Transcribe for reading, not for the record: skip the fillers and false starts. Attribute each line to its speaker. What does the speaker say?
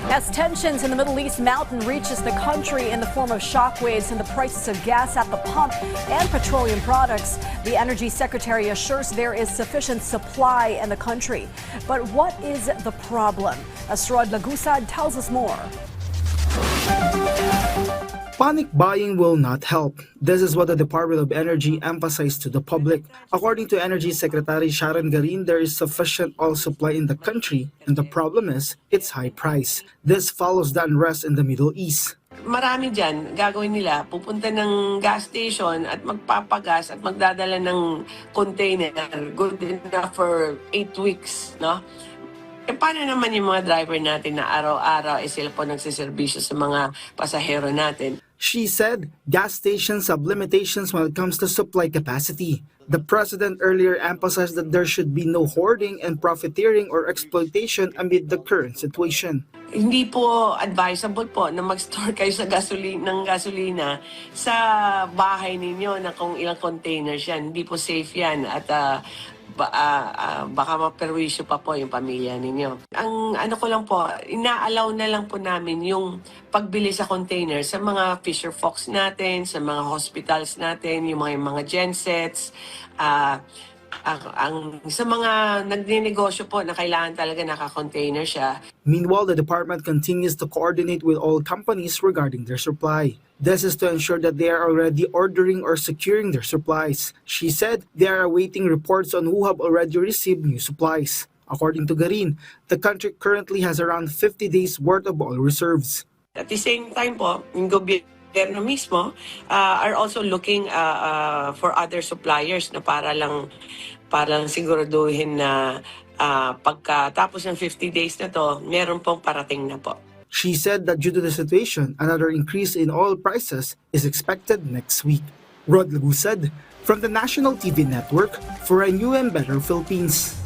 Speaker 1: As tensions in the Middle East mount and reaches the country in the form of shockwaves in the prices of gas at the pump and petroleum products, the Energy Secretary assures there is sufficient supply in the country. But what is the problem? As Rod Lagusad tells us more.
Speaker 2: Panic buying will not help. This is what the Department of Energy emphasized to the public. According to Energy Secretary Sharon Garin, there is sufficient oil supply in the country, and the problem is its high price. This follows the unrest in the Middle East.
Speaker 3: Marami dyan, gagawin nila, pupunta ng gas station at magpapagas at magdadala ng container, good enough for 8 weeks, no? E paano naman yung mga driver natin na araw-araw sila po nagsiservisyo sa mga pasahero natin?
Speaker 2: She said gas stations have limitations when it comes to supply capacity. The president earlier emphasized that there should be no hoarding and profiteering or exploitation amid the current situation.
Speaker 3: Hindi po advisable po na mag-store kayo sa gasolina sa bahay ninyo na kung ilang containers yan. Hindi po safe yan at baka maperwisyo pa po yung pamilya ninyo. Ang ano ko lang po, ina-allow na lang po namin yung pagbili sa container sa mga Fisher Fox natin, sa mga hospitals natin, yung mga gensets, sa mga nagninegosyo po na kailangan talaga naka-container siya.
Speaker 2: Meanwhile, the department continues to coordinate with all companies regarding their supply. This is to ensure that they are already ordering or securing their supplies. She said they are awaiting reports on who have already received new supplies. According to Garin, the country currently has around 50 days worth of oil reserves.
Speaker 3: At the same time po, yung gobyerno mismo are also looking for other suppliers na para lang siguraduhin na pagkatapos ng 50 days na to, meron pong parating na po.
Speaker 2: She said that due to the situation, another increase in oil prices is expected next week. Rod Lagusad from the National TV Network for a new and better Philippines.